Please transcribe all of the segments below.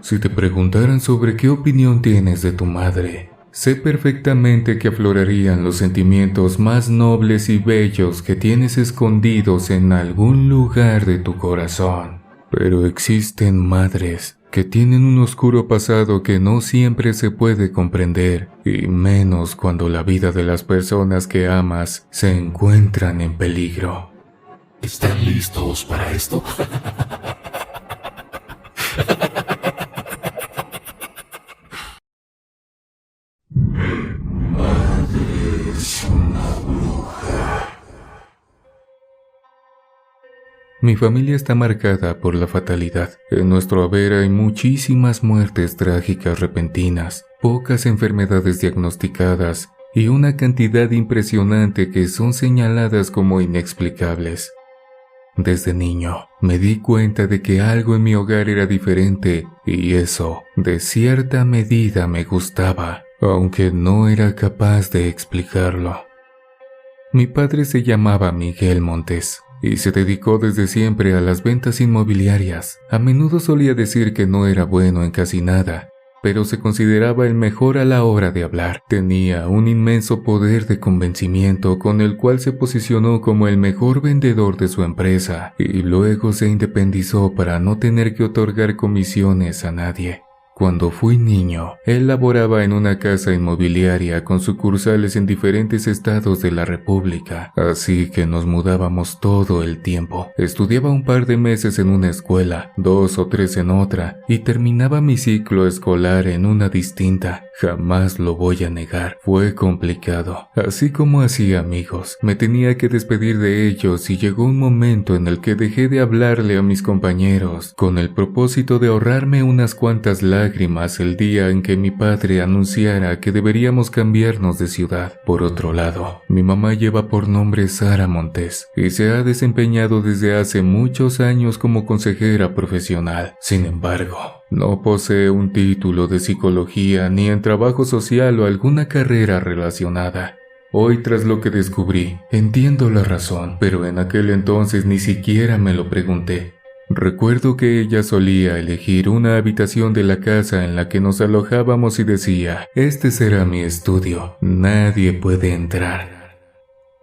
Si te preguntaran sobre qué opinión tienes de tu madre, sé perfectamente que aflorarían los sentimientos más nobles y bellos que tienes escondidos en algún lugar de tu corazón. Pero existen madres que tienen un oscuro pasado que no siempre se puede comprender, y menos cuando la vida de las personas que amas se encuentran en peligro. ¿Están listos para esto? Madre es una bruja. Mi familia está marcada por la fatalidad. En nuestro haber hay muchísimas muertes trágicas repentinas, pocas enfermedades diagnosticadas y una cantidad impresionante que son señaladas como inexplicables. Desde niño me di cuenta de que algo en mi hogar era diferente y eso, de cierta medida, me gustaba, aunque no era capaz de explicarlo. Mi padre se llamaba Miguel Montes y se dedicó desde siempre a las ventas inmobiliarias. A menudo solía decir que no era bueno en casi nada, pero se consideraba el mejor a la hora de hablar. Tenía un inmenso poder de convencimiento con el cual se posicionó como el mejor vendedor de su empresa y luego se independizó para no tener que otorgar comisiones a nadie. Cuando fui niño, él laboraba en una casa inmobiliaria con sucursales en diferentes estados de la República, así que nos mudábamos todo el tiempo. Estudiaba un par de meses en una escuela, 2 o 3 en otra, y terminaba mi ciclo escolar en una distinta. Jamás lo voy a negar, fue complicado. Así como hacía amigos, me tenía que despedir de ellos y llegó un momento en el que dejé de hablarle a mis compañeros, con el propósito de ahorrarme unas cuantas lágrimas el día en que mi padre anunciara que deberíamos cambiarnos de ciudad. Por otro lado, mi mamá lleva por nombre Sara Montes y se ha desempeñado desde hace muchos años como consejera profesional. Sin embargo, no posee un título de psicología ni en trabajo social o alguna carrera relacionada. Hoy, tras lo que descubrí, entiendo la razón, pero en aquel entonces ni siquiera me lo pregunté. Recuerdo que ella solía elegir una habitación de la casa en la que nos alojábamos y decía: "Este será mi estudio, nadie puede entrar".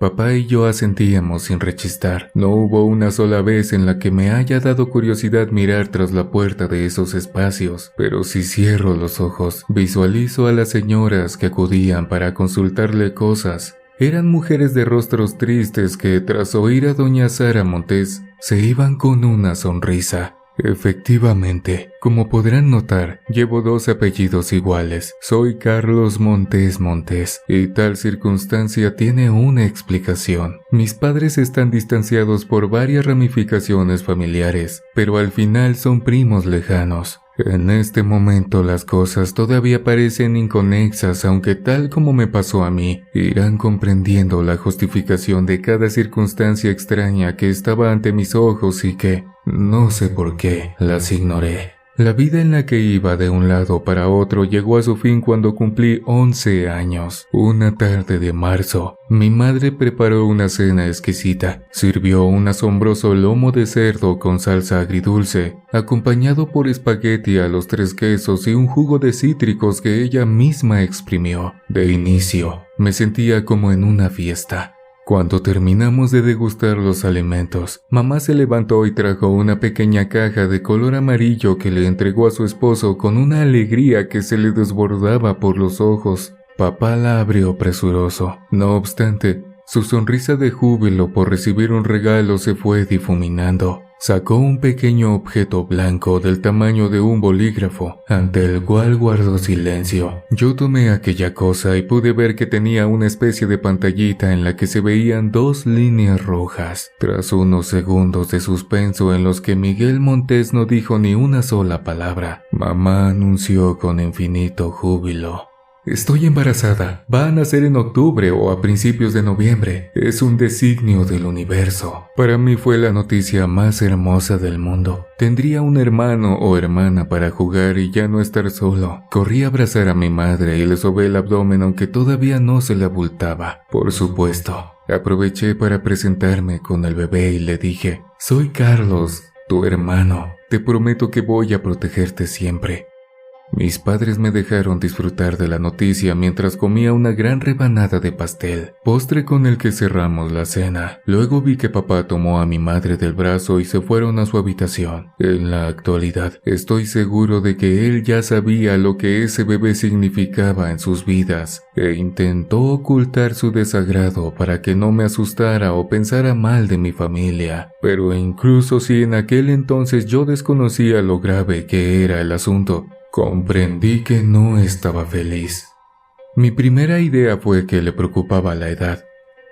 Papá y yo asentíamos sin rechistar. No hubo una sola vez en la que me haya dado curiosidad mirar tras la puerta de esos espacios, pero si cierro los ojos, visualizo a las señoras que acudían para consultarle cosas. Eran mujeres de rostros tristes que, tras oír a doña Sara Montes, se iban con una sonrisa. Efectivamente, como podrán notar, llevo 2 apellidos iguales. Soy Carlos Montes Montes, y tal circunstancia tiene una explicación. Mis padres están distanciados por varias ramificaciones familiares, pero al final son primos lejanos. En este momento las cosas todavía parecen inconexas, aunque tal como me pasó a mí, irán comprendiendo la justificación de cada circunstancia extraña que estaba ante mis ojos y que, no sé por qué, las ignoré. La vida en la que iba de un lado para otro llegó a su fin cuando cumplí 11 años. Una tarde de marzo, mi madre preparó una cena exquisita. Sirvió un asombroso lomo de cerdo con salsa agridulce, acompañado por espagueti a los 3 quesos y un jugo de cítricos que ella misma exprimió. De inicio, me sentía como en una fiesta. Cuando terminamos de degustar los alimentos, mamá se levantó y trajo una pequeña caja de color amarillo que le entregó a su esposo con una alegría que se le desbordaba por los ojos. Papá la abrió presuroso. No obstante, su sonrisa de júbilo por recibir un regalo se fue difuminando. Sacó un pequeño objeto blanco del tamaño de un bolígrafo, ante el cual guardó silencio. Yo tomé aquella cosa y pude ver que tenía una especie de pantallita en la que se veían 2 líneas rojas. Tras unos segundos de suspenso en los que Miguel Montes no dijo ni una sola palabra, mamá anunció con infinito júbilo: "Estoy embarazada. Va a nacer en octubre o a principios de noviembre. Es un designio del universo". Para mí fue la noticia más hermosa del mundo. Tendría un hermano o hermana para jugar y ya no estar solo. Corrí a abrazar a mi madre y le sobé el abdomen aunque todavía no se le abultaba. Por supuesto, aproveché para presentarme con el bebé y le dije: "Soy Carlos. tu hermano. Te prometo que voy a protegerte siempre. Mis padres me dejaron disfrutar de la noticia mientras comía una gran rebanada de pastel, postre con el que cerramos la cena. Luego vi que papá tomó a mi madre del brazo y se fueron a su habitación. En la actualidad, estoy seguro de que él ya sabía lo que ese bebé significaba en sus vidas e intentó ocultar su desagrado para que no me asustara o pensara mal de mi familia. Pero incluso si en aquel entonces yo desconocía lo grave que era el asunto, comprendí que no estaba feliz. Mi primera idea fue que le preocupaba la edad.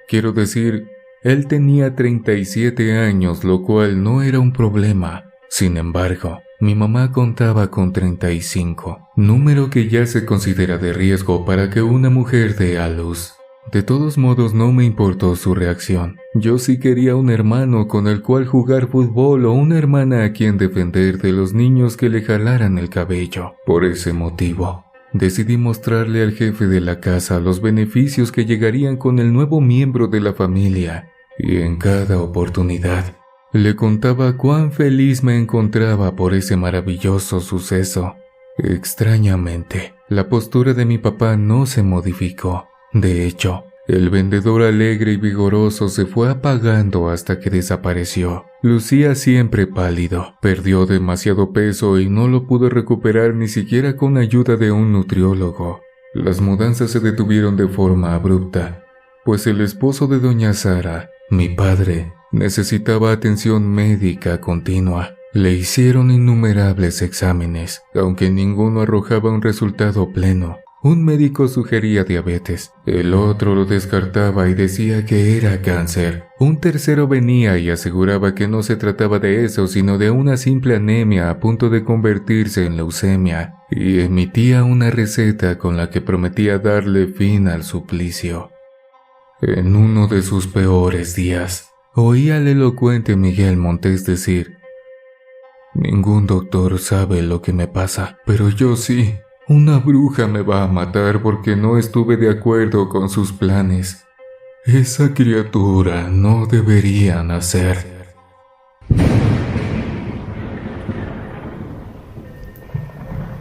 Quiero decir, él tenía 37 años, lo cual no era un problema. Sin embargo, mi mamá contaba con 35, número que ya se considera de riesgo para que una mujer dé a luz. De todos modos, no me importó su reacción. Yo sí quería un hermano con el cual jugar fútbol o una hermana a quien defender de los niños que le jalaran el cabello. Por ese motivo, decidí mostrarle al jefe de la casa los beneficios que llegarían con el nuevo miembro de la familia, y en cada oportunidad le contaba cuán feliz me encontraba por ese maravilloso suceso. Extrañamente, la postura de mi papá no se modificó. De hecho, el vendedor alegre y vigoroso se fue apagando hasta que desapareció. Lucía siempre pálido, perdió demasiado peso y no lo pudo recuperar ni siquiera con ayuda de un nutriólogo. Las mudanzas se detuvieron de forma abrupta, pues el esposo de doña Sara, mi padre, necesitaba atención médica continua. Le hicieron innumerables exámenes, aunque ninguno arrojaba un resultado pleno. Un médico sugería diabetes, el otro lo descartaba y decía que era cáncer. Un tercero venía y aseguraba que no se trataba de eso, sino de una simple anemia a punto de convertirse en leucemia, y emitía una receta con la que prometía darle fin al suplicio. En uno de sus peores días, oí al elocuente Miguel Montes decir: «Ningún doctor sabe lo que me pasa, pero yo sí. Una bruja me va a matar porque no estuve de acuerdo con sus planes. Esa criatura no debería nacer».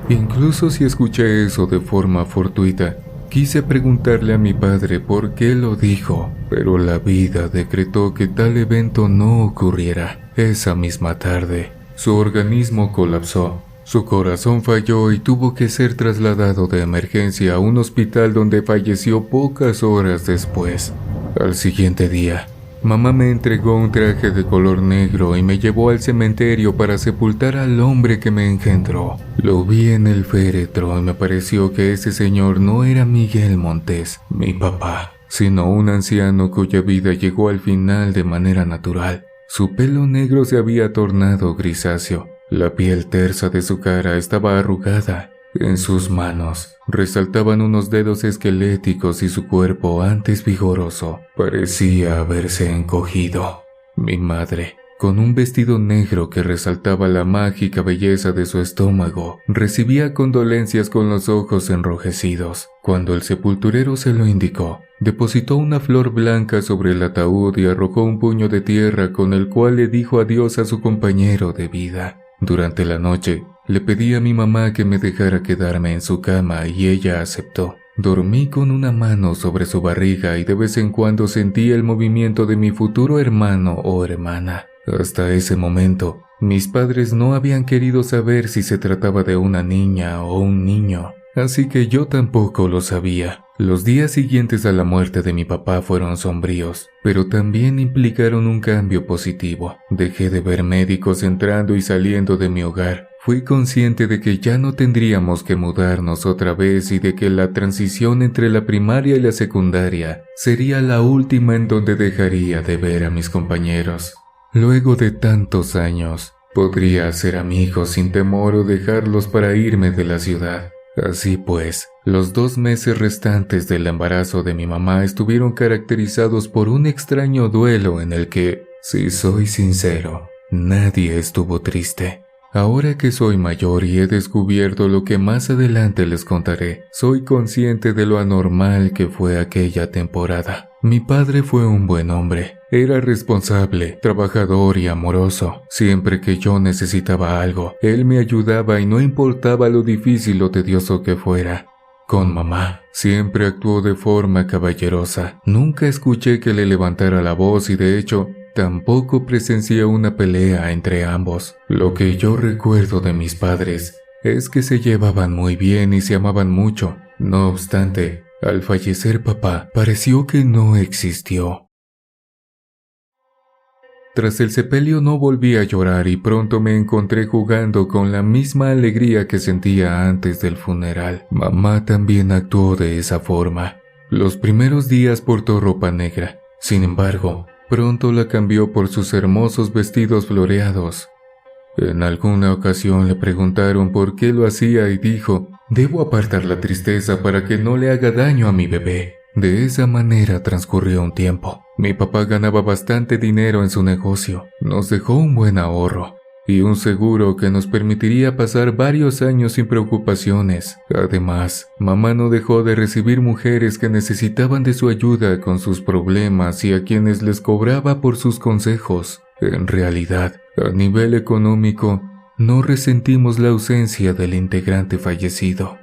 Incluso si escuché eso de forma fortuita, quise preguntarle a mi padre por qué lo dijo, pero la vida decretó que tal evento no ocurriera. Esa misma tarde, su organismo colapsó. Su corazón falló y tuvo que ser trasladado de emergencia a un hospital donde falleció pocas horas después. Al siguiente día, mamá me entregó un traje de color negro y me llevó al cementerio para sepultar al hombre que me engendró. Lo vi en el féretro y me pareció que ese señor no era Miguel Montes, mi papá, sino un anciano cuya vida llegó al final de manera natural. Su pelo negro se había tornado grisáceo. La piel tersa de su cara estaba arrugada. En sus manos resaltaban unos dedos esqueléticos y su cuerpo, antes vigoroso, parecía haberse encogido. Mi madre, con un vestido negro que resaltaba la mágica belleza de su estómago, recibía condolencias con los ojos enrojecidos. Cuando el sepulturero se lo indicó, depositó una flor blanca sobre el ataúd y arrojó un puño de tierra con el cual le dijo adiós a su compañero de vida. Durante la noche, le pedí a mi mamá que me dejara quedarme en su cama y ella aceptó. Dormí con una mano sobre su barriga y de vez en cuando sentía el movimiento de mi futuro hermano o hermana. Hasta ese momento, mis padres no habían querido saber si se trataba de una niña o un niño, así que yo tampoco lo sabía. Los días siguientes a la muerte de mi papá fueron sombríos, pero también implicaron un cambio positivo. Dejé de ver médicos entrando y saliendo de mi hogar. Fui consciente de que ya no tendríamos que mudarnos otra vez y de que la transición entre la primaria y la secundaria sería la última en donde dejaría de ver a mis compañeros. Luego de tantos años, podría hacer amigos sin temor o dejarlos para irme de la ciudad. Así pues, los 2 meses restantes del embarazo de mi mamá estuvieron caracterizados por un extraño duelo en el que, si soy sincero, nadie estuvo triste. Ahora que soy mayor y he descubierto lo que más adelante les contaré, soy consciente de lo anormal que fue aquella temporada. Mi padre fue un buen hombre. Era responsable, trabajador y amoroso. Siempre que yo necesitaba algo, él me ayudaba y no importaba lo difícil o tedioso que fuera. Con mamá, siempre actuó de forma caballerosa. Nunca escuché que le levantara la voz y de hecho, tampoco presencié una pelea entre ambos. Lo que yo recuerdo de mis padres es que se llevaban muy bien y se amaban mucho. No obstante, al fallecer papá, pareció que no existió. Tras el sepelio no volví a llorar y pronto me encontré jugando con la misma alegría que sentía antes del funeral. Mamá también actuó de esa forma. Los primeros días portó ropa negra. Sin embargo, pronto la cambió por sus hermosos vestidos floreados. En alguna ocasión le preguntaron por qué lo hacía y dijo: «Debo apartar la tristeza para que no le haga daño a mi bebé». De esa manera transcurrió un tiempo. Mi papá ganaba bastante dinero en su negocio. Nos dejó un buen ahorro y un seguro que nos permitiría pasar varios años sin preocupaciones. Además, mamá no dejó de recibir mujeres que necesitaban de su ayuda con sus problemas y a quienes les cobraba por sus consejos. En realidad, a nivel económico, no resentimos la ausencia del integrante fallecido.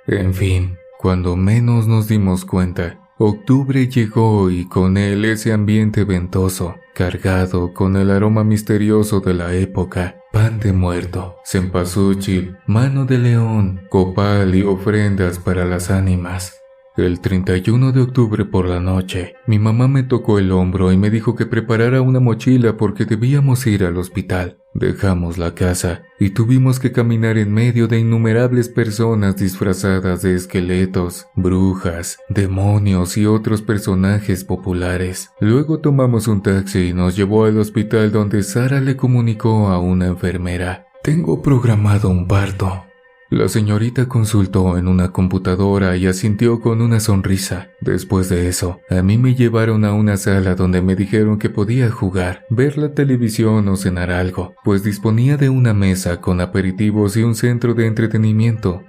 En fin, cuando menos nos dimos cuenta, octubre llegó y con él ese ambiente ventoso, cargado con el aroma misterioso de la época: pan de muerto, cempasúchil, mano de león, copal y ofrendas para las ánimas. El 31 de octubre por la noche, mi mamá me tocó el hombro y me dijo que preparara una mochila porque debíamos ir al hospital. Dejamos la casa y tuvimos que caminar en medio de innumerables personas disfrazadas de esqueletos, brujas, demonios y otros personajes populares. Luego tomamos un taxi y nos llevó al hospital donde Sara le comunicó a una enfermera: «Tengo programado un parto». La señorita consultó en una computadora y asintió con una sonrisa. Después de eso, a mí me llevaron a una sala donde me dijeron que podía jugar, ver la televisión o cenar algo, pues disponía de una mesa con aperitivos y un centro de entretenimiento.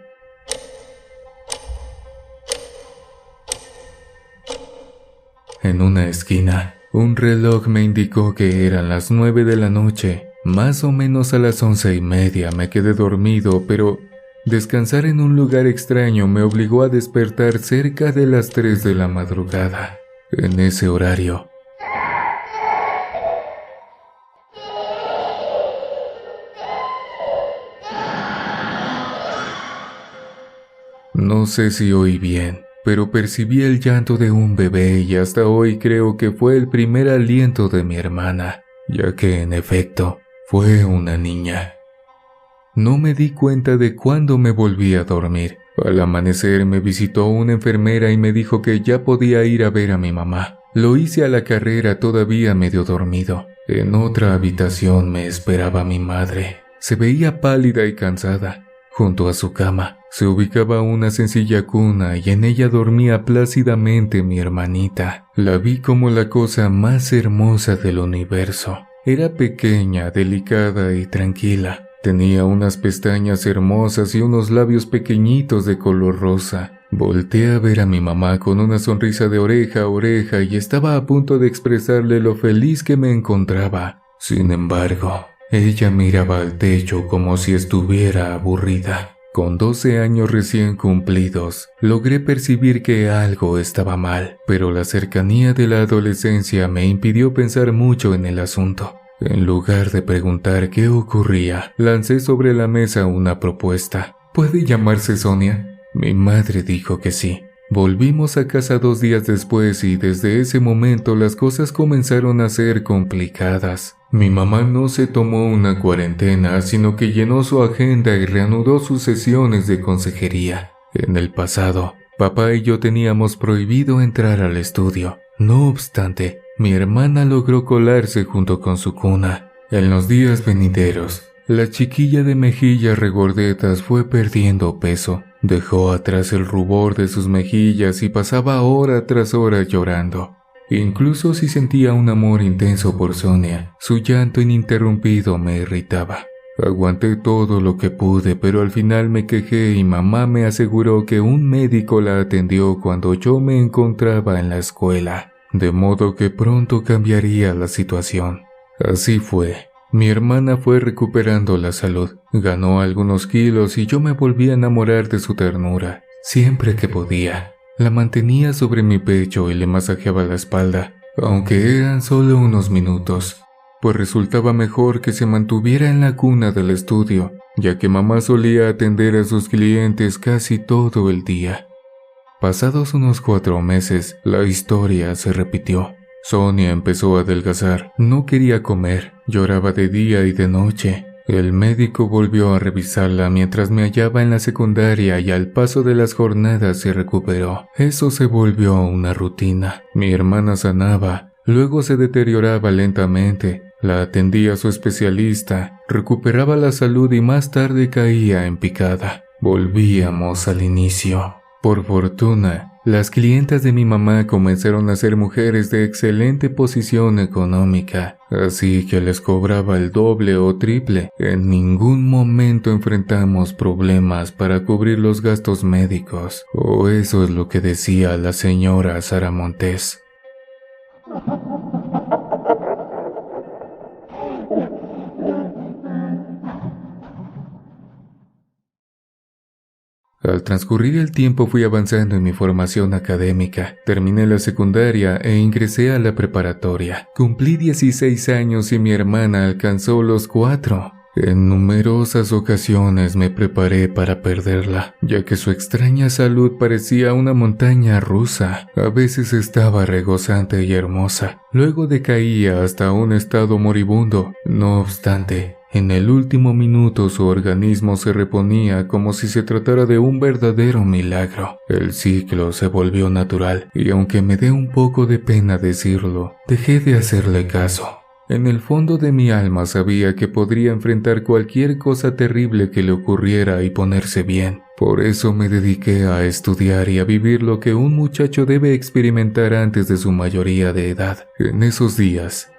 En una esquina, un reloj me indicó que eran las 9 de la noche. Más o menos a las 11:30 me quedé dormido, pero descansar en un lugar extraño me obligó a despertar cerca de las 3 de la madrugada. En ese horario, no sé si oí bien, pero percibí el llanto de un bebé y hasta hoy creo que fue el primer aliento de mi hermana, ya que en efecto fue una niña. No me di cuenta de cuándo me volví a dormir. Al amanecer me visitó una enfermera y me dijo que ya podía ir a ver a mi mamá. Lo hice a la carrera, todavía medio dormido. En otra habitación me esperaba mi madre. Se veía pálida y cansada. Junto a su cama se ubicaba una sencilla cuna y en ella dormía plácidamente mi hermanita. La vi como la cosa más hermosa del universo. Era pequeña, delicada y tranquila. Tenía unas pestañas hermosas y unos labios pequeñitos de color rosa. Volteé a ver a mi mamá con una sonrisa de oreja a oreja y estaba a punto de expresarle lo feliz que me encontraba. Sin embargo, ella miraba al techo como si estuviera aburrida. Con 12 años recién cumplidos, logré percibir que algo estaba mal, pero la cercanía de la adolescencia me impidió pensar mucho en el asunto. En lugar de preguntar qué ocurría, lancé sobre la mesa una propuesta. ¿Puede llamarse Sonia? Mi madre dijo que sí. Volvimos a casa 2 días después y desde ese momento las cosas comenzaron a ser complicadas. Mi mamá no se tomó una cuarentena, sino que llenó su agenda y reanudó sus sesiones de consejería. En el pasado, papá y yo teníamos prohibido entrar al estudio. No obstante, mi hermana logró colarse junto con su cuna. En los días venideros, la chiquilla de mejillas regordetas fue perdiendo peso. Dejó atrás el rubor de sus mejillas y pasaba hora tras hora llorando. Incluso si sentía un amor intenso por Sonia, su llanto ininterrumpido me irritaba. Aguanté todo lo que pude, pero al final me quejé y mamá me aseguró que un médico la atendió cuando yo me encontraba en la escuela, de modo que pronto cambiaría la situación. Así fue. Mi hermana fue recuperando la salud, ganó algunos kilos y yo me volví a enamorar de su ternura. Siempre que podía, la mantenía sobre mi pecho y le masajeaba la espalda, aunque eran solo unos minutos, pues resultaba mejor que se mantuviera en la cuna del estudio, ya que mamá solía atender a sus clientes casi todo el día. Pasados unos 4 meses, la historia se repitió. Sonia empezó a adelgazar, no quería comer, lloraba de día y de noche. El médico volvió a revisarla mientras me hallaba en la secundaria y al paso de las jornadas se recuperó. Eso se volvió una rutina. Mi hermana sanaba, luego se deterioraba lentamente. La atendía su especialista, recuperaba la salud y más tarde caía en picada. Volvíamos al inicio. Por fortuna, las clientas de mi mamá comenzaron a ser mujeres de excelente posición económica, así que les cobraba el doble o triple. En ningún momento enfrentamos problemas para cubrir los gastos médicos, o eso es lo que decía la señora Sara Montes. Al transcurrir el tiempo fui avanzando en mi formación académica, terminé la secundaria e ingresé a la preparatoria. Cumplí 16 años y mi hermana alcanzó los 4. En numerosas ocasiones me preparé para perderla, ya que su extraña salud parecía una montaña rusa. A veces estaba regozante y hermosa, luego decaía hasta un estado moribundo. No obstante, en el último minuto su organismo se reponía como si se tratara de un verdadero milagro. El ciclo se volvió natural y aunque me dé un poco de pena decirlo, dejé de hacerle caso. En el fondo de mi alma sabía que podría enfrentar cualquier cosa terrible que le ocurriera y ponerse bien. Por eso me dediqué a estudiar y a vivir lo que un muchacho debe experimentar antes de su mayoría de edad. En esos días,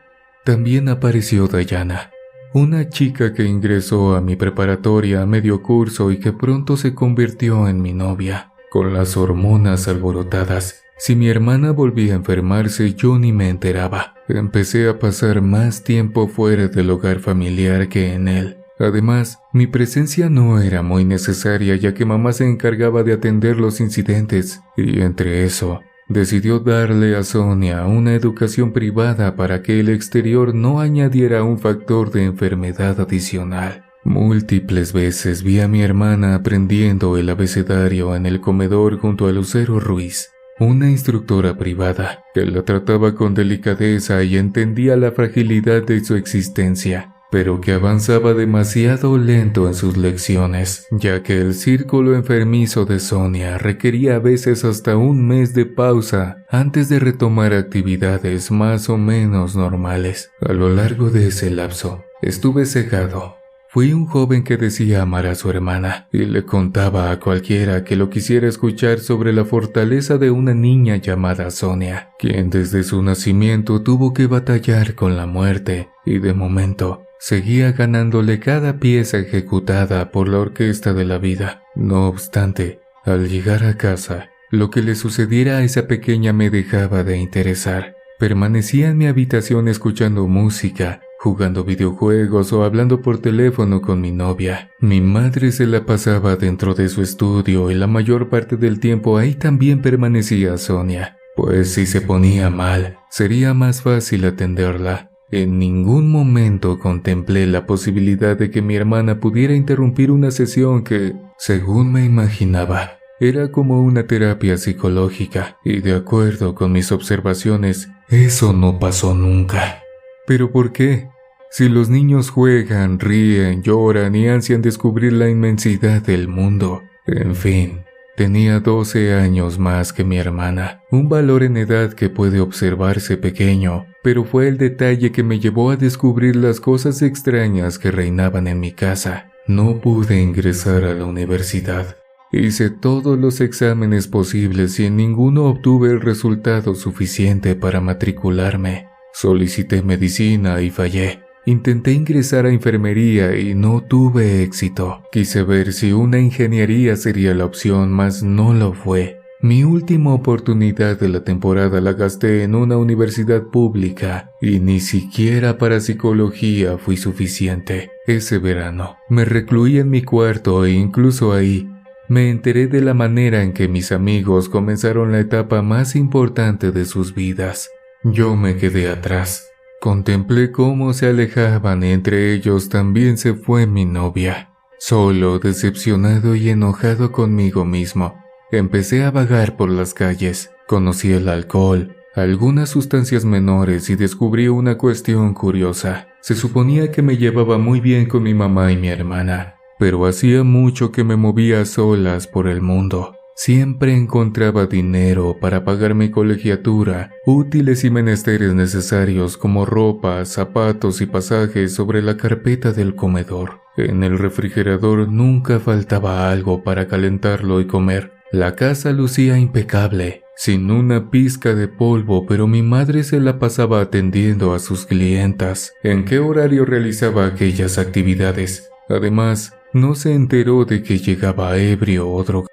también apareció Dayana, una chica que ingresó a mi preparatoria a medio curso y que pronto se convirtió en mi novia. Con las hormonas alborotadas, si mi hermana volvía a enfermarse, yo ni me enteraba. Empecé a pasar más tiempo fuera del hogar familiar que en él. Además, mi presencia no era muy necesaria ya que mamá se encargaba de atender los incidentes. Y entre eso, decidió darle a Sonia una educación privada para que el exterior no añadiera un factor de enfermedad adicional. Múltiples veces vi a mi hermana aprendiendo el abecedario en el comedor junto a Lucero Ruiz, una instructora privada que la trataba con delicadeza y entendía la fragilidad de su existencia, pero que avanzaba demasiado lento en sus lecciones, ya que el círculo enfermizo de Sonia requería a veces hasta un mes de pausa antes de retomar actividades más o menos normales. A lo largo de ese lapso, estuve cegado. Fui un joven que decía amar a su hermana y le contaba a cualquiera que lo quisiera escuchar sobre la fortaleza de una niña llamada Sonia, quien desde su nacimiento tuvo que batallar con la muerte y de momento seguía ganándole cada pieza ejecutada por la orquesta de la vida. No obstante, al llegar a casa, lo que le sucediera a esa pequeña me dejaba de interesar. Permanecía en mi habitación escuchando música, jugando videojuegos o hablando por teléfono con mi novia. Mi madre se la pasaba dentro de su estudio y la mayor parte del tiempo ahí también permanecía Sonia, pues si se ponía mal, sería más fácil atenderla. En ningún momento contemplé la posibilidad de que mi hermana pudiera interrumpir una sesión que, según me imaginaba, era como una terapia psicológica, y de acuerdo con mis observaciones, eso no pasó nunca. ¿Pero por qué? Si los niños juegan, ríen, lloran y ansian descubrir la inmensidad del mundo. En fin, tenía 12 años más que mi hermana, un valor en edad que puede observarse pequeño, pero fue el detalle que me llevó a descubrir las cosas extrañas que reinaban en mi casa. No pude ingresar a la universidad. Hice todos los exámenes posibles y en ninguno obtuve el resultado suficiente para matricularme. Solicité medicina y fallé. Intenté ingresar a enfermería y no tuve éxito. Quise ver si una ingeniería sería la opción, mas no lo fue. Mi última oportunidad de la temporada la gasté en una universidad pública y ni siquiera para psicología fui suficiente. Ese verano me recluí en mi cuarto e incluso ahí me enteré de la manera en que mis amigos comenzaron la etapa más importante de sus vidas. Yo me quedé atrás. Contemplé cómo se alejaban y entre ellos también se fue mi novia. Solo, decepcionado y enojado conmigo mismo, empecé a vagar por las calles. Conocí el alcohol, algunas sustancias menores y descubrí una cuestión curiosa. Se suponía que me llevaba muy bien con mi mamá y mi hermana, pero hacía mucho que me movía a solas por el mundo. Siempre encontraba dinero para pagar mi colegiatura, útiles y menesteres necesarios como ropa, zapatos y pasajes sobre la carpeta del comedor. En el refrigerador nunca faltaba algo para calentarlo y comer. La casa lucía impecable, sin una pizca de polvo, pero mi madre se la pasaba atendiendo a sus clientas. ¿En qué horario realizaba aquellas actividades? Además, no se enteró de que llegaba ebrio o drogado.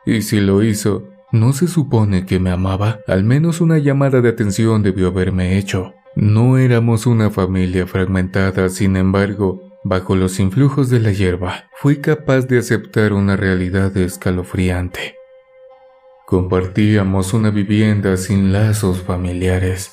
Y si lo hizo, ¿no se supone que me amaba? Al menos una llamada de atención debió haberme hecho. No éramos una familia fragmentada, sin embargo, bajo los influjos de la hierba, fui capaz de aceptar una realidad escalofriante. Compartíamos una vivienda sin lazos familiares.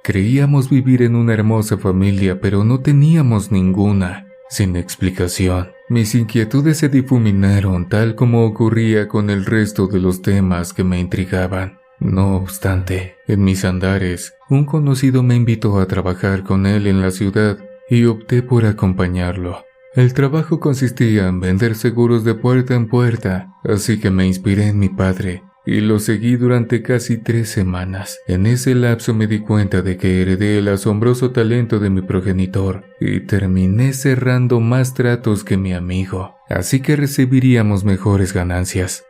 Creíamos vivir en una hermosa familia, pero no teníamos ninguna. Sin explicación, mis inquietudes se difuminaron tal como ocurría con el resto de los temas que me intrigaban. No obstante, en mis andares, un conocido me invitó a trabajar con él en la ciudad y opté por acompañarlo. El trabajo consistía en vender seguros de puerta en puerta, así que me inspiré en mi padre y lo seguí durante casi 3 semanas. En ese lapso me di cuenta de que heredé el asombroso talento de mi progenitor y terminé cerrando más tratos que mi amigo, así que recibiríamos mejores ganancias.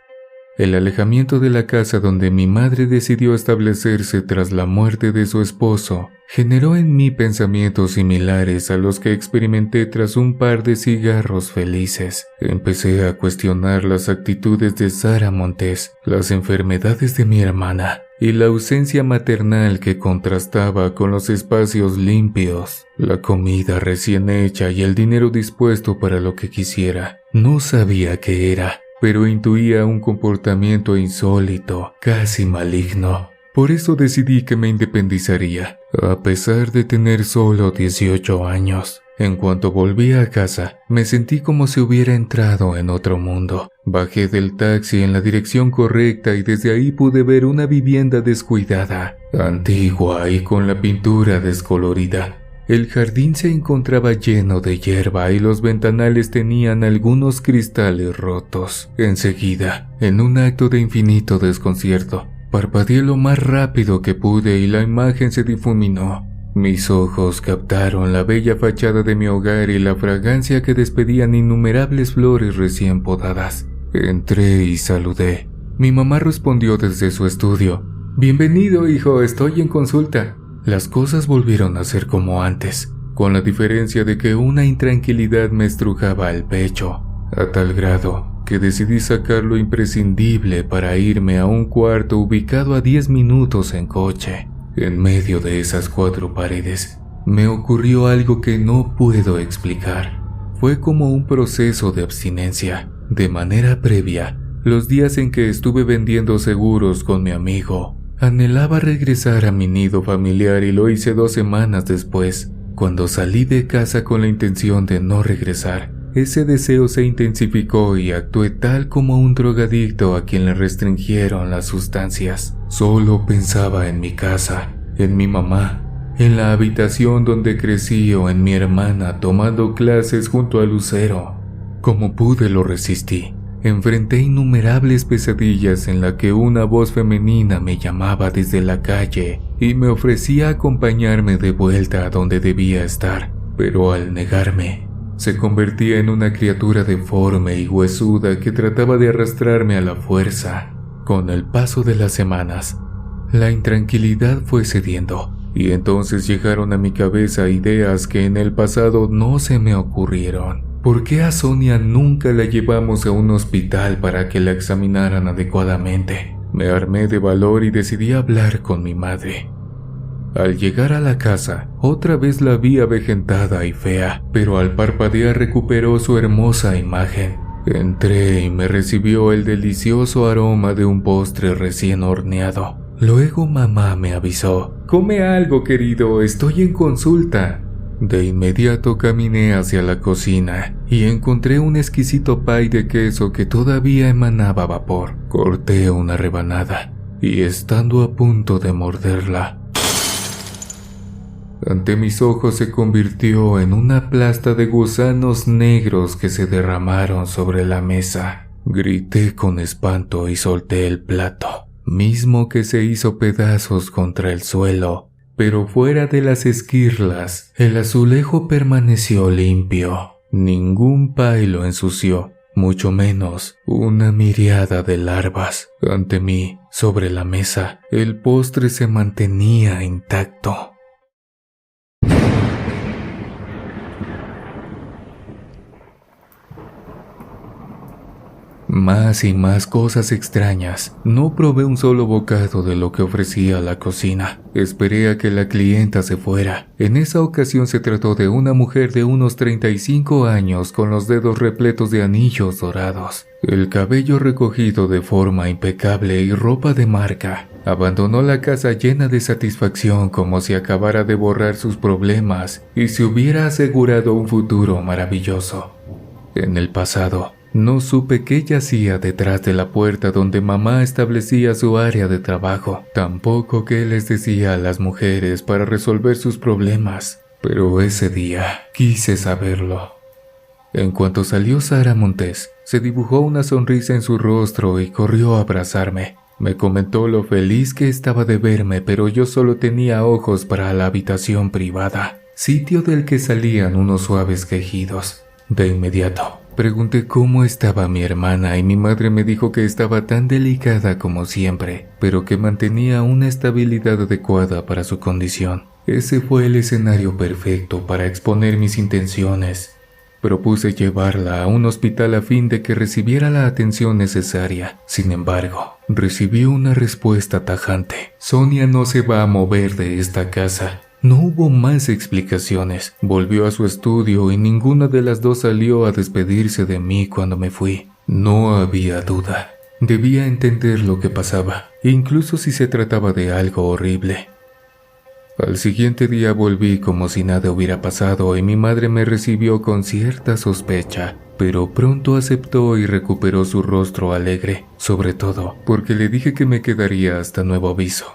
El alejamiento de la casa donde mi madre decidió establecerse tras la muerte de su esposo generó en mí pensamientos similares a los que experimenté tras un par de cigarros felices. Empecé a cuestionar las actitudes de Sara Montes, las enfermedades de mi hermana y la ausencia maternal que contrastaba con los espacios limpios, la comida recién hecha y el dinero dispuesto para lo que quisiera. No sabía qué era, pero intuía un comportamiento insólito, casi maligno. Por eso decidí que me independizaría, a pesar de tener solo 18 años. En cuanto volví a casa, me sentí como si hubiera entrado en otro mundo. Bajé del taxi en la dirección correcta y desde ahí pude ver una vivienda descuidada, antigua y con la pintura descolorida. El jardín se encontraba lleno de hierba y los ventanales tenían algunos cristales rotos. Enseguida, en un acto de infinito desconcierto, parpadeé lo más rápido que pude y la imagen se difuminó. Mis ojos captaron la bella fachada de mi hogar y la fragancia que despedían innumerables flores recién podadas. Entré y saludé. Mi mamá respondió desde su estudio: «Bienvenido, hijo, estoy en consulta». Las cosas volvieron a ser como antes, con la diferencia de que una intranquilidad me estrujaba el pecho, a tal grado que decidí sacar lo imprescindible para irme a un cuarto ubicado a 10 minutos en coche. En medio de esas 4 paredes, me ocurrió algo que no puedo explicar. Fue como un proceso de abstinencia. De manera previa, los días en que estuve vendiendo seguros con mi amigo, anhelaba regresar a mi nido familiar y lo hice 2 semanas después. Cuando salí de casa con la intención de no regresar, ese deseo se intensificó y actué tal como un drogadicto a quien le restringieron las sustancias. Solo pensaba en mi casa, en mi mamá, en la habitación donde crecí o en mi hermana tomando clases junto a Lucero. Como pude lo resistí. Enfrenté innumerables pesadillas en las que una voz femenina me llamaba desde la calle y me ofrecía acompañarme de vuelta a donde debía estar, pero al negarme, se convertía en una criatura deforme y huesuda que trataba de arrastrarme a la fuerza. Con el paso de las semanas, la intranquilidad fue cediendo. Y entonces llegaron a mi cabeza ideas que en el pasado no se me ocurrieron. ¿Por qué a Sonia nunca la llevamos a un hospital para que la examinaran adecuadamente? Me armé de valor y decidí hablar con mi madre. Al llegar a la casa, otra vez la vi avejentada y fea, pero al parpadear recuperó su hermosa imagen. Entré y me recibió el delicioso aroma de un postre recién horneado. Luego mamá me avisó: «Come algo, querido, estoy en consulta». De inmediato caminé hacia la cocina y encontré un exquisito pie de queso que todavía emanaba vapor. Corté una rebanada y, estando a punto de morderla, ante mis ojos se convirtió en una plasta de gusanos negros que se derramaron sobre la mesa. Grité con espanto y solté el plato, mismo que se hizo pedazos contra el suelo, pero fuera de las esquirlas, el azulejo permaneció limpio. Ningún pie lo ensució, mucho menos una miríada de larvas. Ante mí, sobre la mesa, el postre se mantenía intacto. Más y más cosas extrañas. No probé un solo bocado de lo que ofrecía la cocina. Esperé a que la clienta se fuera. En esa ocasión se trató de una mujer de unos 35 años con los dedos repletos de anillos dorados, el cabello recogido de forma impecable y ropa de marca. Abandonó la casa llena de satisfacción, como si acabara de borrar sus problemas y se hubiera asegurado un futuro maravilloso. En el pasado, no supe qué yacía detrás de la puerta donde mamá establecía su área de trabajo, tampoco qué les decía a las mujeres para resolver sus problemas, pero ese día quise saberlo. En cuanto salió Sara Montes, se dibujó una sonrisa en su rostro y corrió a abrazarme. Me comentó lo feliz que estaba de verme, pero yo solo tenía ojos para la habitación privada, sitio del que salían unos suaves quejidos. De inmediato pregunté cómo estaba mi hermana y mi madre me dijo que estaba tan delicada como siempre, pero que mantenía una estabilidad adecuada para su condición. Ese fue el escenario perfecto para exponer mis intenciones. Propuse llevarla a un hospital a fin de que recibiera la atención necesaria. Sin embargo, recibió una respuesta tajante: «Sonia no se va a mover de esta casa». No hubo más explicaciones. Volvió a su estudio y ninguna de las dos salió a despedirse de mí cuando me fui. No había duda. Debía entender lo que pasaba, incluso si se trataba de algo horrible. Al siguiente día volví como si nada hubiera pasado y mi madre me recibió con cierta sospecha, pero pronto aceptó y recuperó su rostro alegre, sobre todo porque le dije que me quedaría hasta nuevo aviso.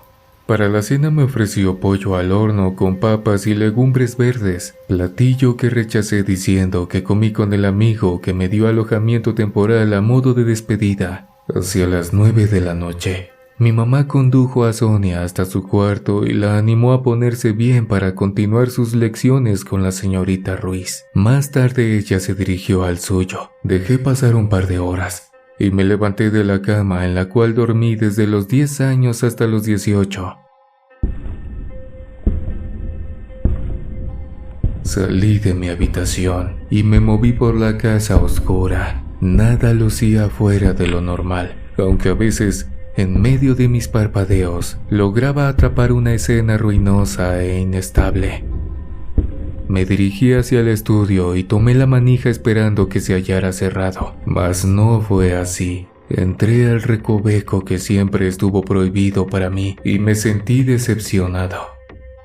Para la cena me ofreció pollo al horno con papas y legumbres verdes, platillo que rechacé diciendo que comí con el amigo que me dio alojamiento temporal a modo de despedida. Hacia las 9 de la noche, mi mamá condujo a Sonia hasta su cuarto y la animó a ponerse bien para continuar sus lecciones con la señorita Ruiz. Más tarde ella se dirigió al suyo. Dejé pasar un par de horas y me levanté de la cama en la cual dormí desde los 10 años hasta los 18. Salí de mi habitación y me moví por la casa oscura. Nada lucía fuera de lo normal, aunque a veces, en medio de mis parpadeos, lograba atrapar una escena ruinosa e inestable. Me dirigí hacia el estudio y tomé la manija esperando que se hallara cerrado, mas no fue así. Entré al recoveco que siempre estuvo prohibido para mí y me sentí decepcionado.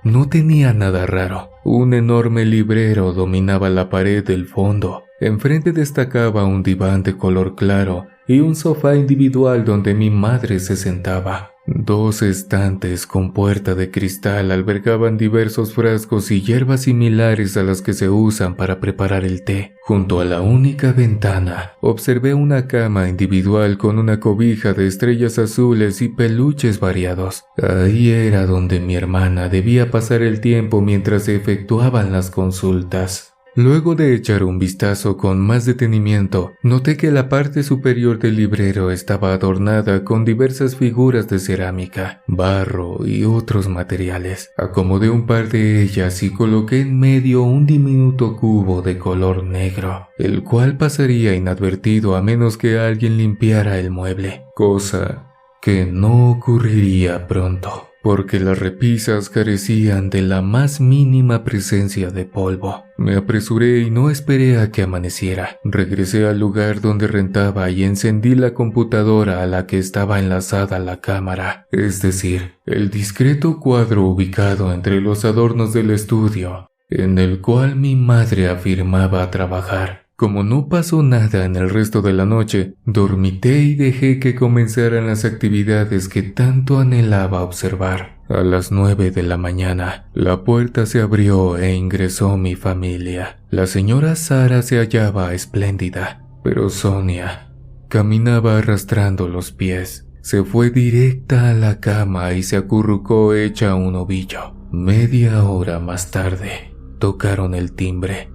No tenía nada raro. Un enorme librero dominaba la pared del fondo. Enfrente destacaba un diván de color claro y un sofá individual donde mi madre se sentaba. 2 estantes con puerta de cristal albergaban diversos frascos y hierbas similares a las que se usan para preparar el té. Junto a la única ventana, observé una cama individual con una cobija de estrellas azules y peluches variados. Ahí era donde mi hermana debía pasar el tiempo mientras se efectuaban las consultas. Luego de echar un vistazo con más detenimiento, noté que la parte superior del librero estaba adornada con diversas figuras de cerámica, barro y otros materiales. Acomodé un par de ellas y coloqué en medio un diminuto cubo de color negro, el cual pasaría inadvertido a menos que alguien limpiara el mueble, cosa que no ocurriría pronto, porque las repisas carecían de la más mínima presencia de polvo. Me apresuré y no esperé a que amaneciera. Regresé al lugar donde rentaba y encendí la computadora a la que estaba enlazada la cámara, es decir, el discreto cuadro ubicado entre los adornos del estudio, en el cual mi madre afirmaba trabajar. Como no pasó nada en el resto de la noche, dormité y dejé que comenzaran las actividades que tanto anhelaba observar. A las 9 de la mañana, la puerta se abrió e ingresó mi familia. La señora Sara se hallaba espléndida, pero Sonia caminaba arrastrando los pies. Se fue directa a la cama y se acurrucó hecha un ovillo. Media hora más tarde, tocaron el timbre.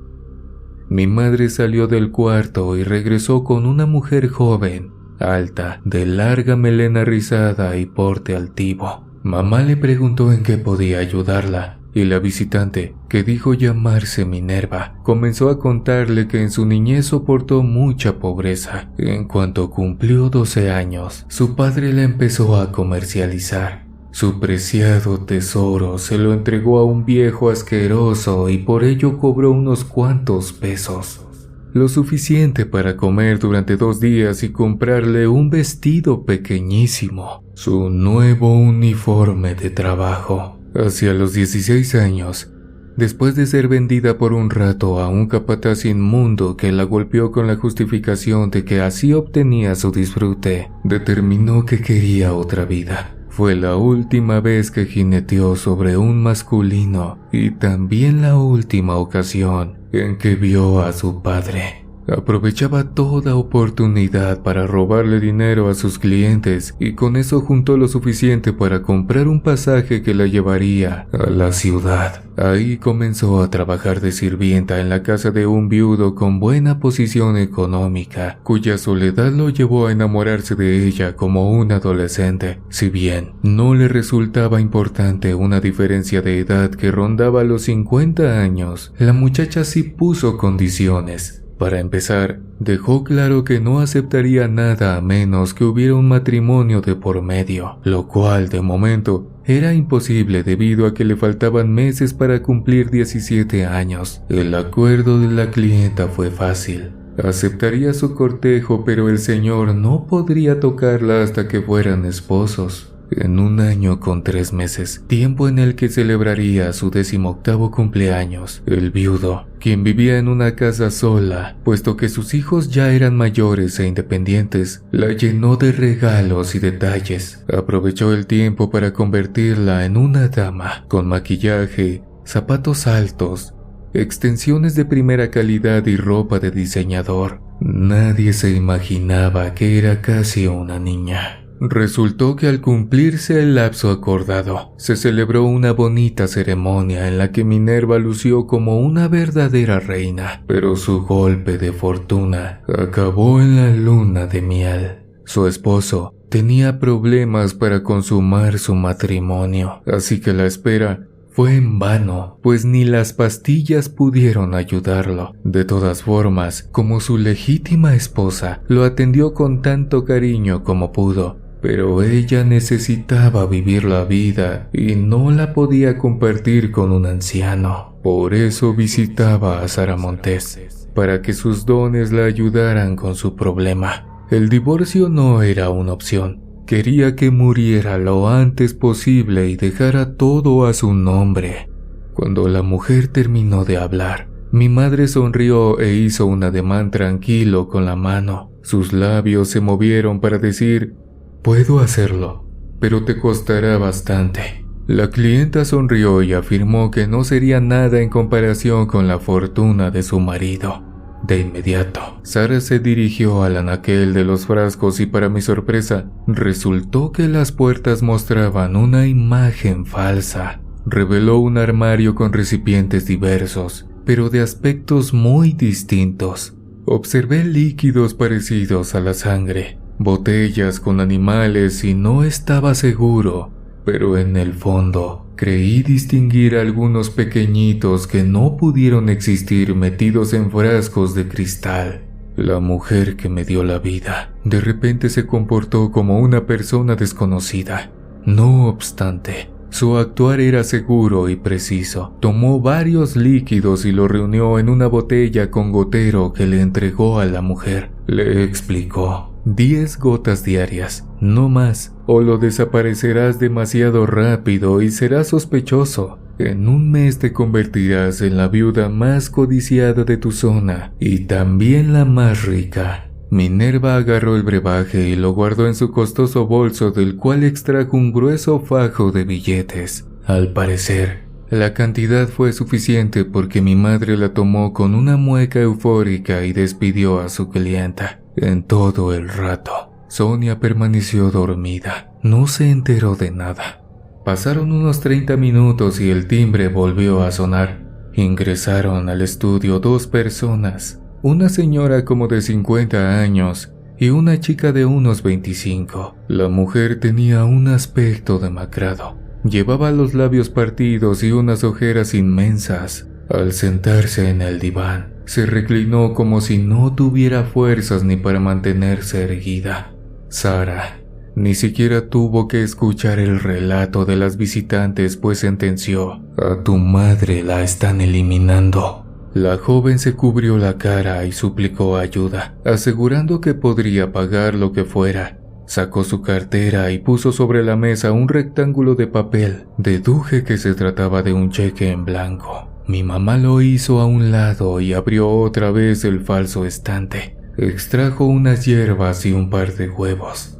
Mi madre salió del cuarto y regresó con una mujer joven, alta, de larga melena rizada y porte altivo. Mamá le preguntó en qué podía ayudarla, y la visitante, que dijo llamarse Minerva, comenzó a contarle que en su niñez soportó mucha pobreza. En cuanto cumplió 12 años, su padre la empezó a comercializar. Su preciado tesoro se lo entregó a un viejo asqueroso y por ello cobró unos cuantos pesos, lo suficiente para comer durante 2 días y comprarle un vestido pequeñísimo, su nuevo uniforme de trabajo. Hacia los 16 años, después de ser vendida por un rato a un capataz inmundo que la golpeó con la justificación de que así obtenía su disfrute, determinó que quería otra vida. Fue la última vez que jineteó sobre un masculino y también la última ocasión en que vio a su padre. Aprovechaba toda oportunidad para robarle dinero a sus clientes y con eso juntó lo suficiente para comprar un pasaje que la llevaría a la ciudad. Ahí comenzó a trabajar de sirvienta en la casa de un viudo con buena posición económica, cuya soledad lo llevó a enamorarse de ella como un adolescente. Si bien no le resultaba importante una diferencia de edad que rondaba los 50 años, la muchacha sí puso condiciones. Para empezar, dejó claro que no aceptaría nada a menos que hubiera un matrimonio de por medio, lo cual de momento era imposible debido a que le faltaban meses para cumplir 17 años. El acuerdo de la clienta fue fácil. Aceptaría su cortejo, pero el señor no podría tocarla hasta que fueran esposos. En 1 año con 3 meses, tiempo en el que celebraría su 18º cumpleaños, el viudo, quien vivía en una casa sola, puesto que sus hijos ya eran mayores e independientes, la llenó de regalos y detalles. Aprovechó el tiempo para convertirla en una dama, con maquillaje, zapatos altos, extensiones de primera calidad y ropa de diseñador. Nadie se imaginaba que era casi una niña. Resultó que al cumplirse el lapso acordado, se celebró una bonita ceremonia en la que Minerva lució como una verdadera reina, pero su golpe de fortuna acabó en la luna de miel. Su esposo tenía problemas para consumar su matrimonio, así que la espera fue en vano, pues ni las pastillas pudieron ayudarlo. De todas formas, como su legítima esposa, lo atendió con tanto cariño como pudo. Pero ella necesitaba vivir la vida y no la podía compartir con un anciano. Por eso visitaba a Sara Montes, para que sus dones la ayudaran con su problema. El divorcio no era una opción. Quería que muriera lo antes posible y dejara todo a su nombre. Cuando la mujer terminó de hablar, mi madre sonrió e hizo un ademán tranquilo con la mano. Sus labios se movieron para decir: «Puedo hacerlo, pero te costará bastante». La clienta sonrió y afirmó que no sería nada en comparación con la fortuna de su marido. De inmediato, Sara se dirigió al anaquel de los frascos y para mi sorpresa, resultó que las puertas mostraban una imagen falsa. Reveló un armario con recipientes diversos, pero de aspectos muy distintos. Observé líquidos parecidos a la sangre, botellas con animales y no estaba seguro, pero en el fondo creí distinguir algunos pequeñitos que no pudieron existir metidos en frascos de cristal. La mujer que me dio la vida de repente se comportó como una persona desconocida. No obstante, su actuar era seguro y preciso. Tomó varios líquidos y lo reunió en una botella con gotero que le entregó a la mujer. Le explicó: 10 gotas diarias, no más, o lo desaparecerás demasiado rápido y serás sospechoso. En un mes te convertirás en la viuda más codiciada de tu zona y también la más rica. Minerva agarró el brebaje y lo guardó en su costoso bolso, del cual extrajo un grueso fajo de billetes. Al parecer, la cantidad fue suficiente porque mi madre la tomó con una mueca eufórica y despidió a su clienta. En todo el rato, Sonia permaneció dormida. No se enteró de nada. Pasaron unos 30 minutos y el timbre volvió a sonar. Ingresaron al estudio 2 personas. Una señora como de 50 años y una chica de unos 25. La mujer tenía un aspecto demacrado. Llevaba los labios partidos y unas ojeras inmensas. Al sentarse en el diván, se reclinó como si no tuviera fuerzas ni para mantenerse erguida. Sara ni siquiera tuvo que escuchar el relato de las visitantes, pues sentenció: a tu madre la están eliminando. La joven se cubrió la cara y suplicó ayuda, asegurando que podría pagar lo que fuera. Sacó su cartera y puso sobre la mesa un rectángulo de papel. Deduje que se trataba de un cheque en blanco. Mi mamá lo hizo a un lado y abrió otra vez el falso estante. Extrajo unas hierbas y un par de huevos.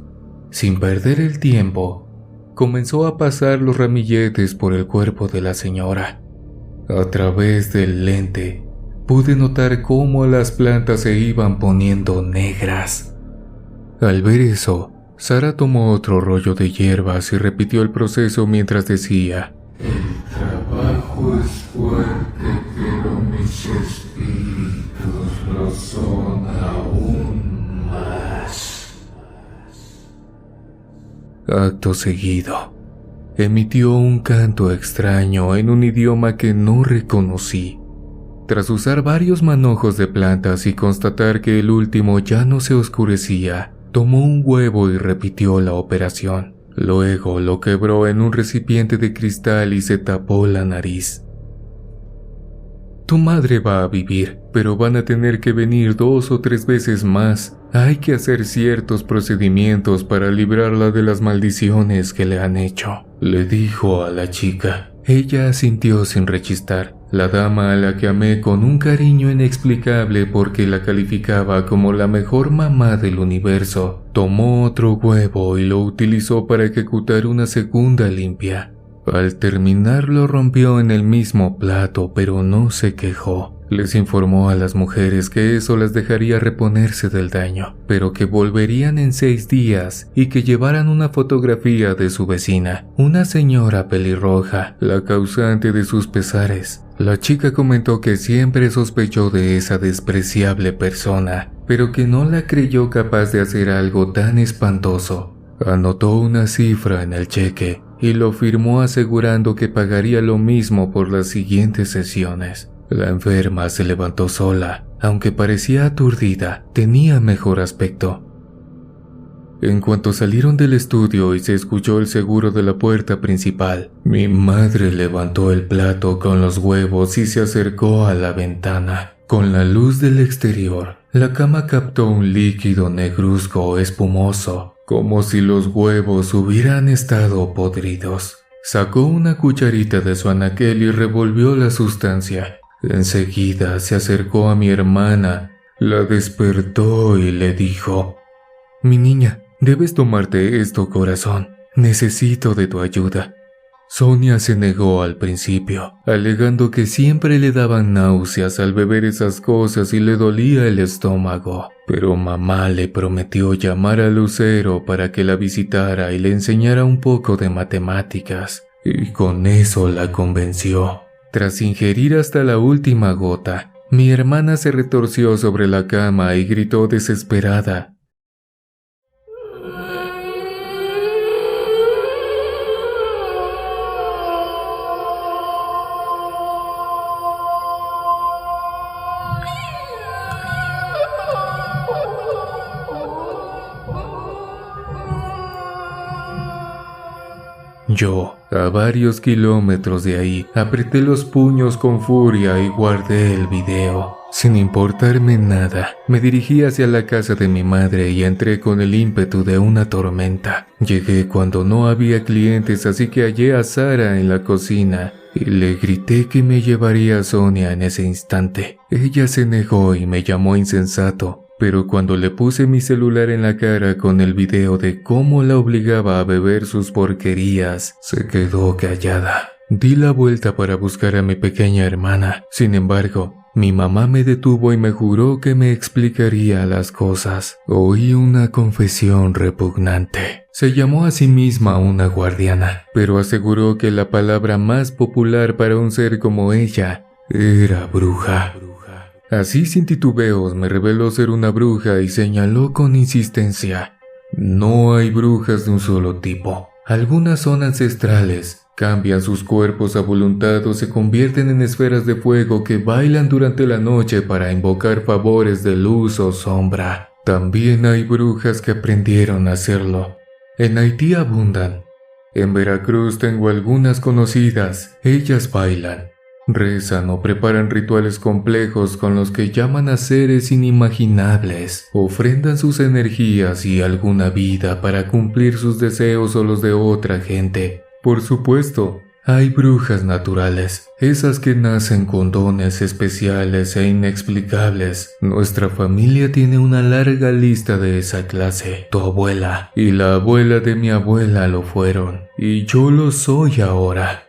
Sin perder el tiempo, comenzó a pasar los ramilletes por el cuerpo de la señora. A través del lente, pude notar cómo las plantas se iban poniendo negras. Al ver eso, Sara tomó otro rollo de hierbas y repitió el proceso mientras decía: el trabajo es fuerte, pero mis espíritus lo son aún más. Acto seguido, emitió un canto extraño en un idioma que no reconocí. Tras usar varios manojos de plantas y constatar que el último ya no se oscurecía, tomó un huevo y repitió la operación. Luego lo quebró en un recipiente de cristal y se tapó la nariz. Tu madre va a vivir, pero van a tener que venir 2 o 3 veces más. Hay que hacer ciertos procedimientos para librarla de las maldiciones que le han hecho, le dijo a la chica. Ella asintió sin rechistar. La dama, a la que amé con un cariño inexplicable porque la calificaba como la mejor mamá del universo, tomó otro huevo y lo utilizó para ejecutar una segunda limpia. Al terminar lo rompió en el mismo plato, pero no se quejó. Les informó a las mujeres que eso las dejaría reponerse del daño, pero que volverían en 6 días y que llevaran una fotografía de su vecina, una señora pelirroja, la causante de sus pesares. La chica comentó que siempre sospechó de esa despreciable persona, pero que no la creyó capaz de hacer algo tan espantoso. Anotó una cifra en el cheque y lo firmó asegurando que pagaría lo mismo por las siguientes sesiones. La enferma se levantó sola, aunque parecía aturdida, tenía mejor aspecto. En cuanto salieron del estudio y se escuchó el seguro de la puerta principal, mi madre levantó el plato con los huevos y se acercó a la ventana. Con la luz del exterior, la cama captó un líquido negruzco espumoso, como si los huevos hubieran estado podridos. Sacó una cucharita de su anaquel y revolvió la sustancia. Enseguida se acercó a mi hermana, la despertó y le dijo: Mi niña, debes tomarte esto, corazón. Necesito de tu ayuda. Sonia se negó al principio, alegando que siempre le daban náuseas al beber esas cosas y le dolía el estómago. Pero mamá le prometió llamar a Lucero para que la visitara y le enseñara un poco de matemáticas, y con eso la convenció. Tras ingerir hasta la última gota, mi hermana se retorció sobre la cama y gritó desesperada. Yo, a varios kilómetros de ahí, apreté los puños con furia y guardé el video. Sin importarme nada, me dirigí hacia la casa de mi madre y entré con el ímpetu de una tormenta. Llegué cuando no había clientes, así que hallé a Sara en la cocina y le grité que me llevaría a Sonia en ese instante. Ella se negó y me llamó insensato. Pero cuando le puse mi celular en la cara con el video de cómo la obligaba a beber sus porquerías, se quedó callada. Di la vuelta para buscar a mi pequeña hermana. Sin embargo, mi mamá me detuvo y me juró que me explicaría las cosas. Oí una confesión repugnante. Se llamó a sí misma una guardiana, pero aseguró que la palabra más popular para un ser como ella era bruja. Así sin titubeos me reveló ser una bruja y señaló con insistencia: no hay brujas de un solo tipo. Algunas son ancestrales, cambian sus cuerpos a voluntad o se convierten en esferas de fuego que bailan durante la noche para invocar favores de luz o sombra. También hay brujas que aprendieron a hacerlo. En Haití abundan. En Veracruz tengo algunas conocidas. Ellas bailan, rezan o preparan rituales complejos con los que llaman a seres inimaginables, ofrendan sus energías y alguna vida para cumplir sus deseos o los de otra gente. Por supuesto, hay brujas naturales, esas que nacen con dones especiales e inexplicables. Nuestra familia tiene una larga lista de esa clase. Tu abuela y la abuela de mi abuela lo fueron, y yo lo soy ahora.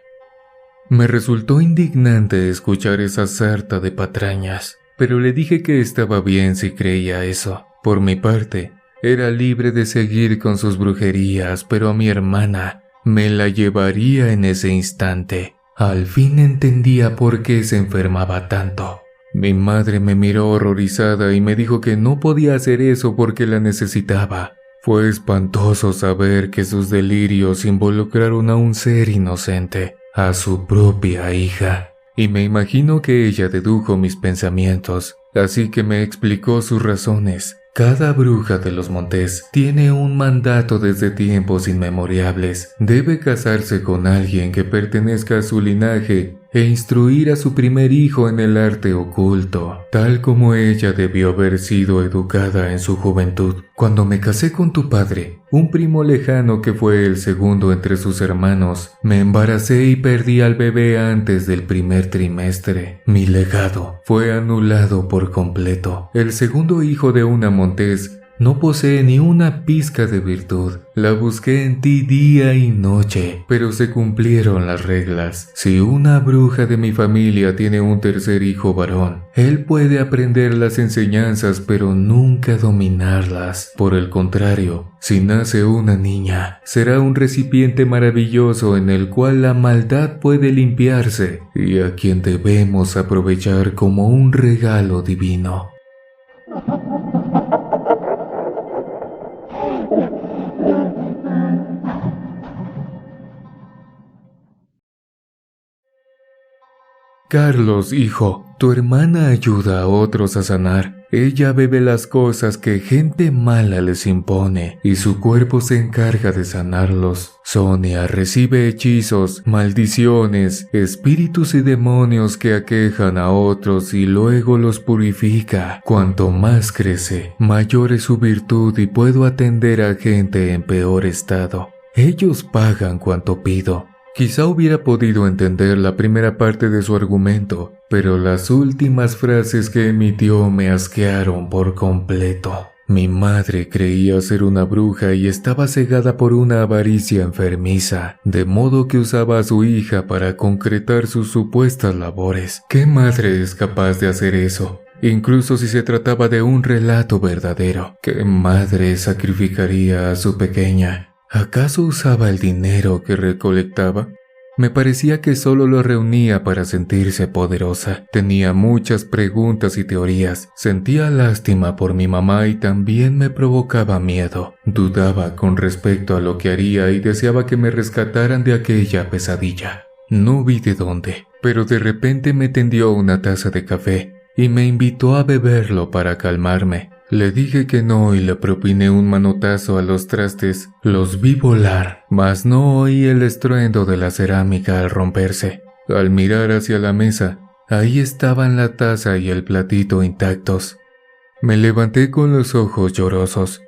Me resultó indignante escuchar esa sarta de patrañas, pero le dije que estaba bien si creía eso. Por mi parte, era libre de seguir con sus brujerías, pero a mi hermana me la llevaría en ese instante. Al fin entendía por qué se enfermaba tanto. Mi madre me miró horrorizada y me dijo que no podía hacer eso porque la necesitaba. Fue espantoso saber que sus delirios involucraron a un ser inocente, a su propia hija, y me imagino que ella dedujo mis pensamientos, así que me explicó sus razones. Cada bruja de los Montes tiene un mandato desde tiempos inmemorables. Debe casarse con alguien que pertenezca a su linaje e instruir a su primer hijo en el arte oculto, tal como ella debió haber sido educada en su juventud. Cuando me casé con tu padre, un primo lejano que fue el segundo entre sus hermanos, me embaracé y perdí al bebé antes del primer trimestre. Mi legado fue anulado por completo. El segundo hijo de una Montes no posee ni una pizca de virtud. La busqué en ti día y noche, pero se cumplieron las reglas. Si una bruja de mi familia tiene un tercer hijo varón, él puede aprender las enseñanzas, pero nunca dominarlas. Por el contrario, si nace una niña, será un recipiente maravilloso en el cual la maldad puede limpiarse y a quien debemos aprovechar como un regalo divino. Carlos, hijo, tu hermana ayuda a otros a sanar. Ella bebe las cosas que gente mala les impone y su cuerpo se encarga de sanarlos. Sonia recibe hechizos, maldiciones, espíritus y demonios que aquejan a otros y luego los purifica. Cuanto más crece, mayor es su virtud y puedo atender a gente en peor estado. Ellos pagan cuanto pido. Quizá hubiera podido entender la primera parte de su argumento, pero las últimas frases que emitió me asquearon por completo. Mi madre creía ser una bruja y estaba cegada por una avaricia enfermiza, de modo que usaba a su hija para concretar sus supuestas labores. ¿Qué madre es capaz de hacer eso? Incluso si se trataba de un relato verdadero. ¿Qué madre sacrificaría a su pequeña? ¿Acaso usaba el dinero que recolectaba? Me parecía que solo lo reunía para sentirse poderosa. Tenía muchas preguntas y teorías. Sentía lástima por mi mamá y también me provocaba miedo. Dudaba con respecto a lo que haría y deseaba que me rescataran de aquella pesadilla. No vi de dónde, pero de repente me tendió una taza de café y me invitó a beberlo para calmarme. Le dije que no y le propiné un manotazo a los trastes. Los vi volar, mas no oí el estruendo de la cerámica al romperse. Al mirar hacia la mesa, ahí estaban la taza y el platito intactos. Me levanté con los ojos llorosos.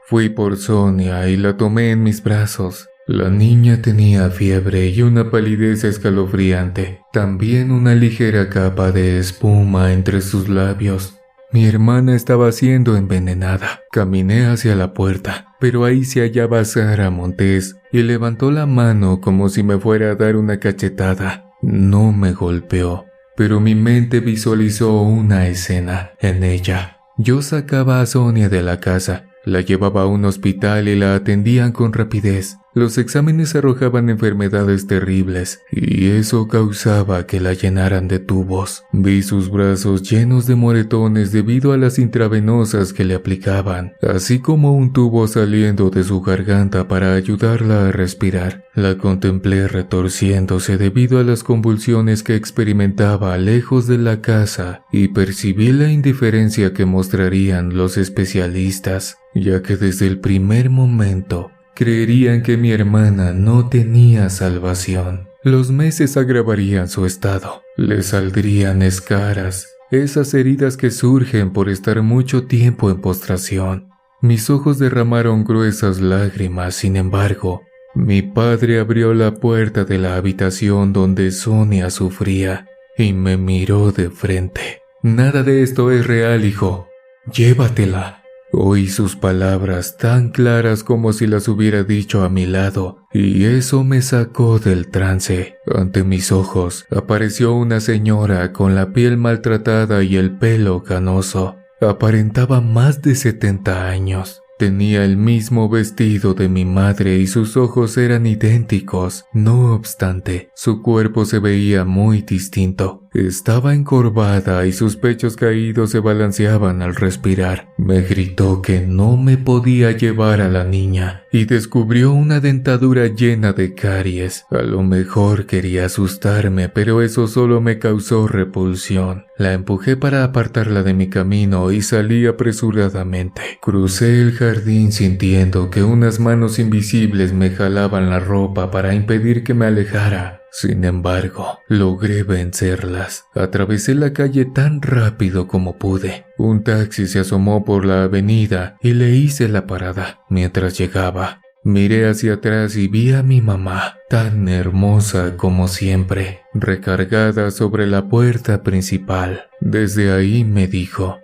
Fui por Sonia y la tomé en mis brazos. La niña tenía fiebre y una palidez escalofriante, también una ligera capa de espuma entre sus labios. Mi hermana estaba siendo envenenada. Caminé hacia la puerta, pero ahí se hallaba Sara Montes y levantó la mano como si me fuera a dar una cachetada. No me golpeó, pero mi mente visualizó una escena en ella. Yo sacaba a Sonia de la casa, la llevaba a un hospital y la atendían con rapidez. Los exámenes arrojaban enfermedades terribles y eso causaba que la llenaran de tubos. Vi sus brazos llenos de moretones debido a las intravenosas que le aplicaban, así como un tubo saliendo de su garganta para ayudarla a respirar. La contemplé retorciéndose debido a las convulsiones que experimentaba lejos de la casa y percibí la indiferencia que mostrarían los especialistas, ya que desde el primer momento creerían que mi hermana no tenía salvación. Los meses agravarían su estado. Le saldrían escaras, esas heridas que surgen por estar mucho tiempo en postración. Mis ojos derramaron gruesas lágrimas, sin embargo, mi padre abrió la puerta de la habitación donde Sonia sufría y me miró de frente. Nada de esto es real, hijo. Llévatela. Oí sus palabras tan claras como si las hubiera dicho a mi lado, y eso me sacó del trance. Ante mis ojos apareció una señora con la piel maltratada y el pelo canoso. Aparentaba más de 70 años. Tenía el mismo vestido de mi madre y sus ojos eran idénticos. No obstante, su cuerpo se veía muy distinto. Estaba encorvada y sus pechos caídos se balanceaban al respirar. Me gritó que no me podía llevar a la niña y descubrió una dentadura llena de caries. A lo mejor quería asustarme, pero eso solo me causó repulsión. La empujé para apartarla de mi camino y salí apresuradamente. Crucé el jardín sintiendo que unas manos invisibles me jalaban la ropa para impedir que me alejara. Sin embargo, logré vencerlas. Atravesé la calle tan rápido como pude. Un taxi se asomó por la avenida y le hice la parada. Mientras llegaba, miré hacia atrás y vi a mi mamá, tan hermosa como siempre, recargada sobre la puerta principal. Desde ahí me dijo: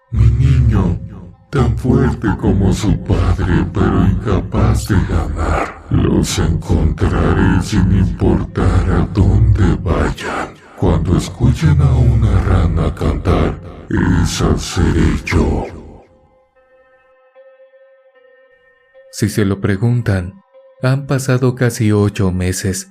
Mi niño, tan fuerte como su padre, pero incapaz de ganar. Los encontraré sin importar a dónde vayan. Cuando escuchen a una rana cantar, esa seré yo. Si se lo preguntan, han pasado casi 8 meses.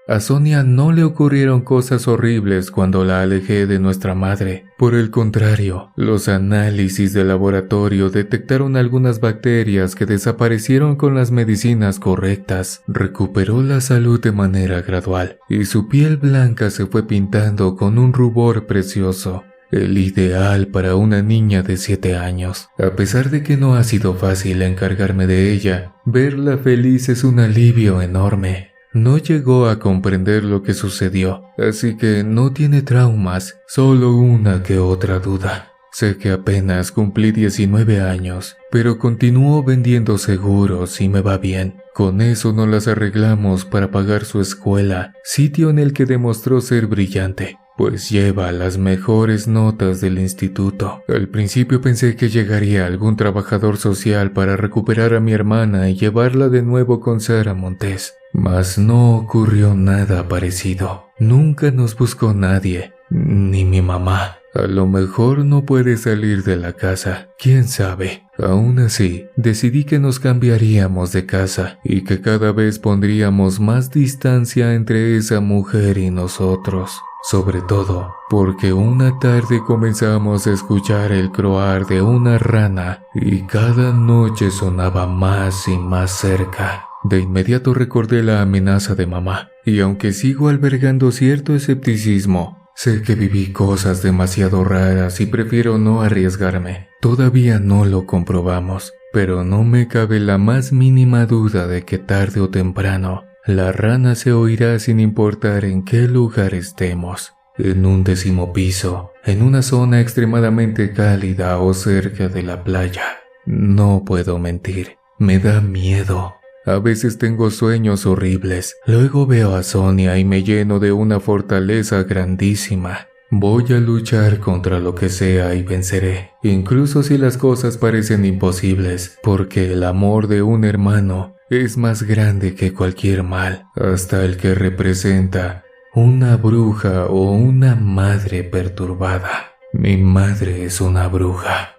A Sonia no le ocurrieron cosas horribles cuando la alejé de nuestra madre. Por el contrario, los análisis de laboratorio detectaron algunas bacterias que desaparecieron con las medicinas correctas. Recuperó la salud de manera gradual y su piel blanca se fue pintando con un rubor precioso. El ideal para una niña de 7 años. A pesar de que no ha sido fácil encargarme de ella, verla feliz es un alivio enorme. No llegó a comprender lo que sucedió, así que no tiene traumas, solo una que otra duda. Sé que apenas cumplí 19 años, pero continúo vendiendo seguros y me va bien. Con eso nos las arreglamos para pagar su escuela, sitio en el que demostró ser brillante, pues lleva las mejores notas del instituto. Al principio pensé que llegaría algún trabajador social para recuperar a mi hermana y llevarla de nuevo con Sara Montes. Mas no ocurrió nada parecido. Nunca nos buscó nadie, ni mi mamá. A lo mejor no puede salir de la casa, quién sabe. Aún así, decidí que nos cambiaríamos de casa y que cada vez pondríamos más distancia entre esa mujer y nosotros. Sobre todo, porque una tarde comenzamos a escuchar el croar de una rana y cada noche sonaba más y más cerca. De inmediato recordé la amenaza de mamá, y aunque sigo albergando cierto escepticismo, sé que viví cosas demasiado raras y prefiero no arriesgarme. Todavía no lo comprobamos, pero no me cabe la más mínima duda de que tarde o temprano, la rana se oirá sin importar en qué lugar estemos. En un 10º piso, en una zona extremadamente cálida o cerca de la playa. No puedo mentir, me da miedo. A veces tengo sueños horribles, luego veo a Sonia y me lleno de una fortaleza grandísima. Voy a luchar contra lo que sea y venceré, incluso si las cosas parecen imposibles, porque el amor de un hermano es más grande que cualquier mal, hasta el que representa una bruja o una madre perturbada. Mi madre es una bruja.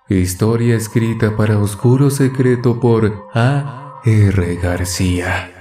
Historia escrita para Oscuro Secreto por A.R. García.